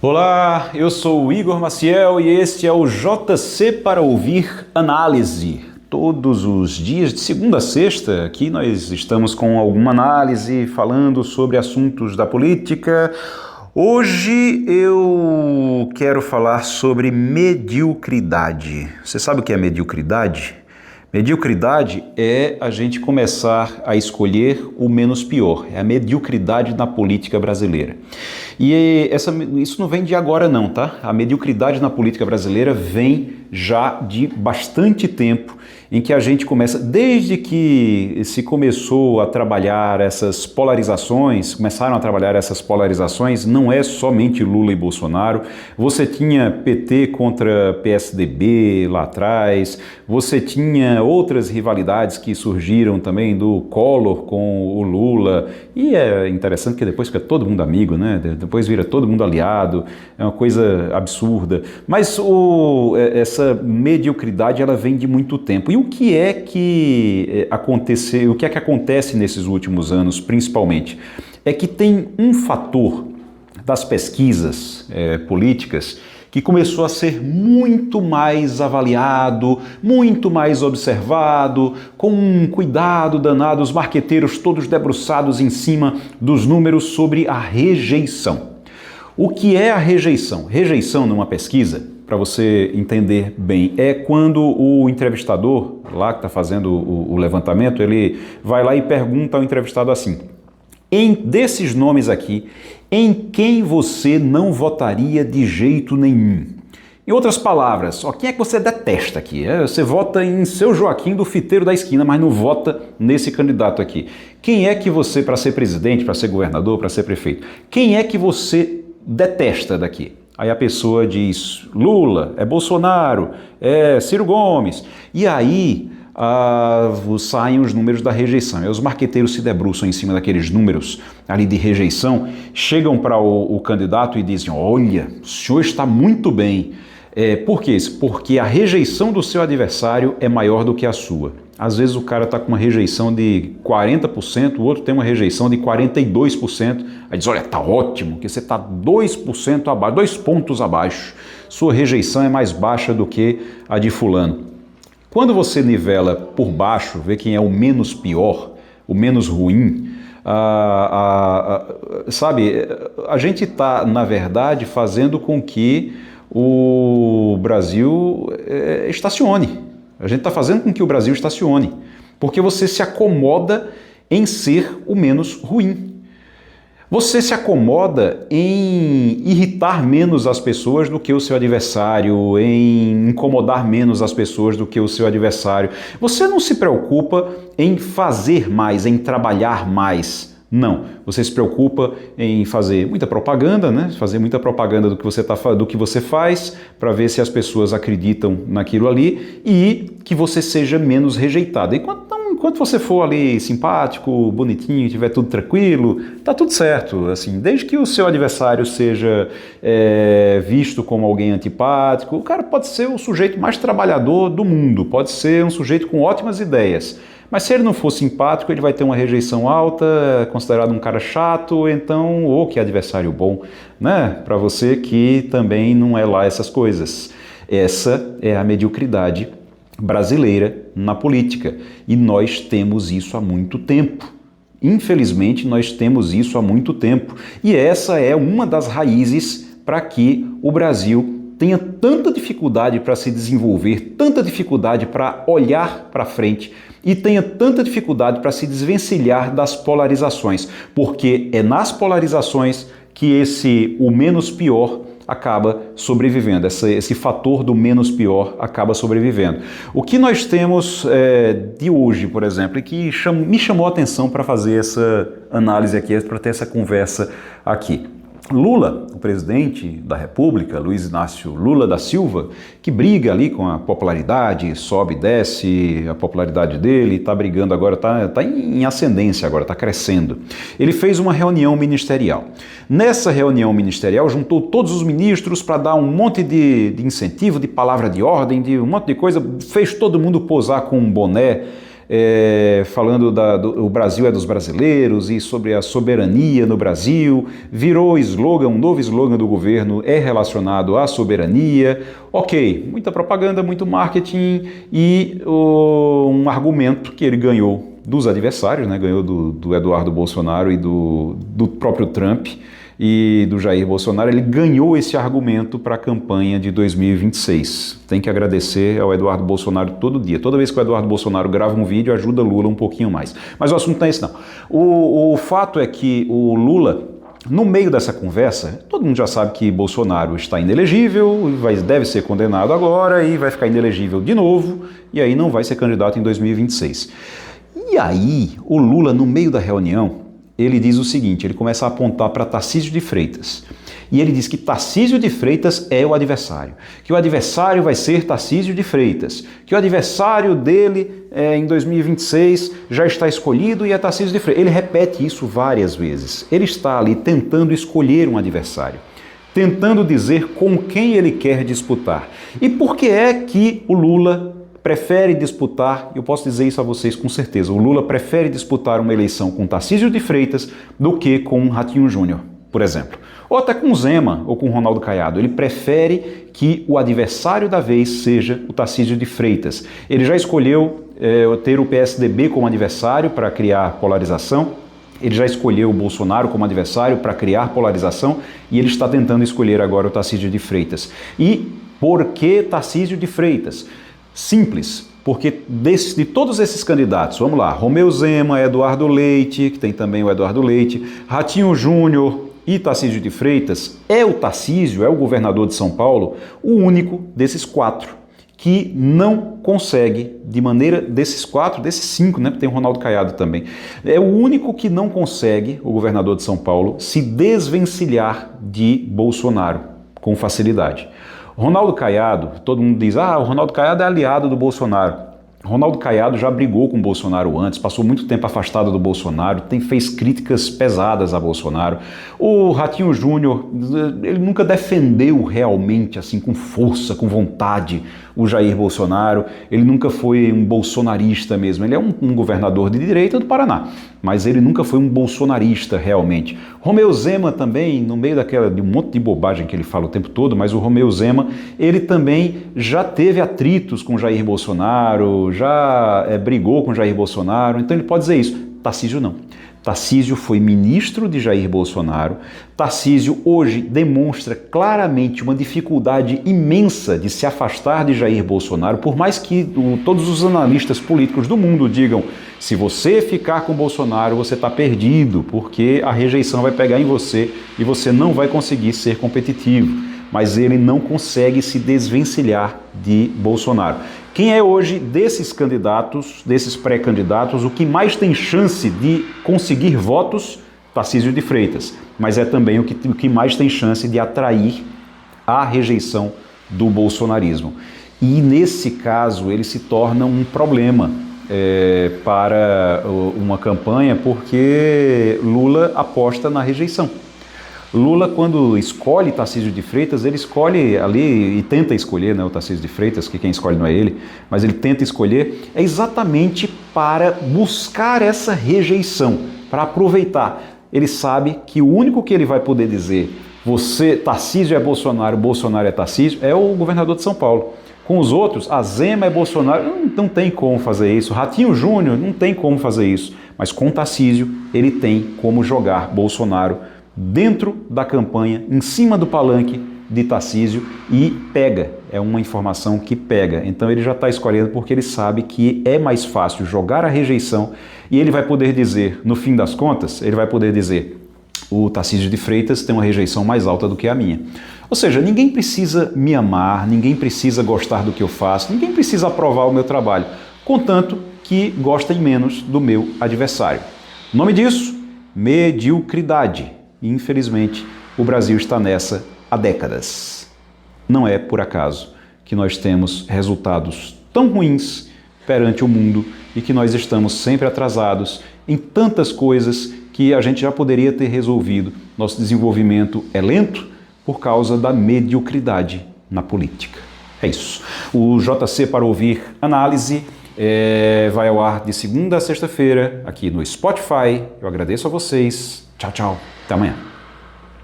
Olá, eu sou o Igor Maciel e este é o JC para ouvir análise. Todos os dias, de segunda a sexta, aqui nós estamos com alguma análise falando sobre assuntos da política. Hoje eu quero falar sobre mediocridade. Você sabe o que é mediocridade? Mediocridade é a gente começar a escolher o menos pior, é a mediocridade na política brasileira. E isso não vem de agora não, tá? A mediocridade na política brasileira vem já de bastante tempo, em que a gente começa, desde que se começou a trabalhar essas polarizações, começaram a trabalhar essas polarizações, não é somente Lula e Bolsonaro, você tinha PT contra PSDB lá atrás, você tinha outras rivalidades que surgiram também do Collor com o Lula, e é interessante que depois fica todo mundo amigo, né? Depois vira todo mundo aliado, é uma coisa absurda, mas essa mediocridade ela vem de muito tempo. E o que é que aconteceu, o que é que acontece nesses últimos anos, principalmente? É que tem um fator das pesquisas políticas que começou a ser muito mais avaliado, muito mais observado, com um cuidado danado, os marqueteiros todos debruçados em cima dos números sobre a rejeição. O que é a rejeição? Rejeição numa pesquisa, para você entender bem, é quando o entrevistador, lá que está fazendo o levantamento, ele vai lá e pergunta ao entrevistado assim: desses nomes aqui, em quem você não votaria de jeito nenhum? Em outras palavras, quem é que você detesta aqui? Você vota em seu Joaquim do fiteiro da esquina, mas não vota nesse candidato aqui. Quem é que você, para ser presidente, para ser governador, para ser prefeito, quem é que você detesta daqui? Aí a pessoa diz Lula, é Bolsonaro, é Ciro Gomes. E aí saem os números da rejeição. E os marqueteiros se debruçam em cima daqueles números ali de rejeição, chegam para o candidato e dizem: olha, o senhor está muito bem. Por quê? Porque a rejeição do seu adversário é maior do que a sua. Às vezes o cara está com uma rejeição de 40%, o outro tem uma rejeição de 42%. Aí diz: olha, tá ótimo, que você está 2% abaixo, 2 pontos abaixo. Sua rejeição é mais baixa do que a de fulano. Quando você nivela por baixo, vê quem é o menos pior, o menos ruim, sabe, a gente está, na verdade, fazendo com que o Brasil estacione. A gente está fazendo com que o Brasil estacione, porque você se acomoda em ser o menos ruim. Você se acomoda em irritar menos as pessoas do que o seu adversário, em incomodar menos as pessoas do que o seu adversário. Você não se preocupa em fazer mais, em trabalhar mais. Não, você se preocupa em fazer muita propaganda, né? Fazer muita propaganda do que você faz, para ver se as pessoas acreditam naquilo ali e que você seja menos rejeitado. Enquanto você for ali simpático, bonitinho, tiver tudo tranquilo, tá tudo certo, assim, desde que o seu adversário seja visto como alguém antipático. O cara pode ser o sujeito mais trabalhador do mundo, pode ser um sujeito com ótimas ideias, mas se ele não for simpático, ele vai ter uma rejeição alta, é considerado um cara chato, então, que adversário bom, né? Para você que também não é lá essas coisas. Essa é a mediocridade brasileira na política, e nós temos isso há muito tempo. Infelizmente, nós temos isso há muito tempo, e essa é uma das raízes para que o Brasil tenha tanta dificuldade para se desenvolver, tanta dificuldade para olhar para frente e tenha tanta dificuldade para se desvencilhar das polarizações, porque é nas polarizações que o menos pior acaba sobrevivendo, esse fator do menos pior acaba sobrevivendo. O que nós temos de hoje, por exemplo, e que me chamou a atenção para fazer essa análise aqui, para ter essa conversa aqui. Lula, o presidente da República, Luiz Inácio Lula da Silva, que briga ali com a popularidade, sobe e desce a popularidade dele, está brigando agora, está em ascendência agora, está crescendo. Ele fez uma reunião ministerial. Nessa reunião ministerial, juntou todos os ministros para dar um monte de incentivo, de palavra de ordem, de um monte de coisa, fez todo mundo posar com um boné falando o Brasil é dos brasileiros e sobre a soberania no Brasil, virou slogan, um novo slogan do governo é relacionado à soberania. Ok, muita propaganda, muito marketing e um argumento que ele ganhou dos adversários, né? Ganhou do Eduardo Bolsonaro e do próprio Trump e do Jair Bolsonaro. Ele ganhou esse argumento para a campanha de 2026. Tem que agradecer ao Eduardo Bolsonaro todo dia. Toda vez que o Eduardo Bolsonaro grava um vídeo, ajuda Lula um pouquinho mais. Mas o assunto não é esse não. O fato é que o Lula, no meio dessa conversa, todo mundo já sabe que Bolsonaro está inelegível, deve ser condenado agora e vai ficar inelegível de novo, e aí não vai ser candidato em 2026. E aí, o Lula, no meio da reunião, ele diz o seguinte, ele começa a apontar para Tarcísio de Freitas. E ele diz que Tarcísio de Freitas é o adversário, que o adversário vai ser Tarcísio de Freitas, que o adversário dele em 2026 já está escolhido e é Tarcísio de Freitas. Ele repete isso várias vezes. Ele está ali tentando escolher um adversário, tentando dizer com quem ele quer disputar. E por que é que o Lula prefere disputar, eu posso dizer isso a vocês com certeza, o Lula prefere disputar uma eleição com Tarcísio de Freitas do que com Ratinho Júnior, por exemplo. Ou até com Zema ou com Ronaldo Caiado. Ele prefere que o adversário da vez seja o Tarcísio de Freitas. Ele já escolheu ter o PSDB como adversário para criar polarização. Ele já escolheu o Bolsonaro como adversário para criar polarização e ele está tentando escolher agora o Tarcísio de Freitas. E por que Tarcísio de Freitas? Simples, porque de todos esses candidatos, vamos lá, Romeu Zema, Eduardo Leite, que tem também o Eduardo Leite, Ratinho Júnior e Tarcísio de Freitas, o Tarcísio, o governador de São Paulo, o único desses quatro que não consegue, de maneira desses cinco, né, tem o Ronaldo Caiado também, é o único que não consegue, o governador de São Paulo, se desvencilhar de Bolsonaro com facilidade. Ronaldo Caiado, todo mundo diz, o Ronaldo Caiado é aliado do Bolsonaro. Ronaldo Caiado já brigou com o Bolsonaro antes, passou muito tempo afastado do Bolsonaro, fez críticas pesadas a Bolsonaro. O Ratinho Júnior, ele nunca defendeu realmente, assim, com força, com vontade, o Jair Bolsonaro. Ele nunca foi um bolsonarista mesmo. Ele é um governador de direita do Paraná, mas ele nunca foi um bolsonarista realmente. Romeu Zema também, no meio de um monte de bobagem que ele fala o tempo todo, mas o Romeu Zema, ele também já teve atritos com Jair Bolsonaro, já brigou com Jair Bolsonaro, então ele pode dizer isso. Tarcísio não. Tarcísio foi ministro de Jair Bolsonaro. Tarcísio hoje demonstra claramente uma dificuldade imensa de se afastar de Jair Bolsonaro, por mais que todos os analistas políticos do mundo digam: se você ficar com Bolsonaro, você está perdido, porque a rejeição vai pegar em você e você não vai conseguir ser competitivo. Mas ele não consegue se desvencilhar de Bolsonaro. Quem é hoje desses candidatos, desses pré-candidatos, o que mais tem chance de conseguir votos? Tarcísio de Freitas. Mas é também o que mais tem chance de atrair a rejeição do bolsonarismo. E nesse caso ele se torna um problema para uma campanha, porque Lula aposta na rejeição. Lula, quando escolhe Tarcísio de Freitas, ele escolhe ali e tenta escolher, né, o Tarcísio de Freitas, que quem escolhe não é ele, mas ele tenta escolher exatamente para buscar essa rejeição, para aproveitar. Ele sabe que o único que ele vai poder dizer, Tarcísio é Bolsonaro, Bolsonaro é Tarcísio, é o governador de São Paulo. Com os outros, a Zema é Bolsonaro, não tem como fazer isso. Ratinho Júnior, não tem como fazer isso. Mas com Tarcísio, ele tem como jogar Bolsonaro dentro da campanha, em cima do palanque de Tarcísio, e pega. É uma informação que pega. Então ele já está escolhendo porque ele sabe que é mais fácil jogar a rejeição e ele vai poder dizer, no fim das contas, ele vai poder dizer: o Tarcísio de Freitas tem uma rejeição mais alta do que a minha. Ou seja, ninguém precisa me amar, ninguém precisa gostar do que eu faço, ninguém precisa aprovar o meu trabalho, contanto que gostem menos do meu adversário. O nome disso? Mediocridade. Infelizmente, o Brasil está nessa há décadas. Não é por acaso que nós temos resultados tão ruins perante o mundo e que nós estamos sempre atrasados em tantas coisas que a gente já poderia ter resolvido. Nosso desenvolvimento é lento por causa da mediocridade na política. É isso. O JC para ouvir análise Vai ao ar de segunda a sexta-feira aqui no Spotify. Eu agradeço a vocês. Tchau, tchau. Até amanhã.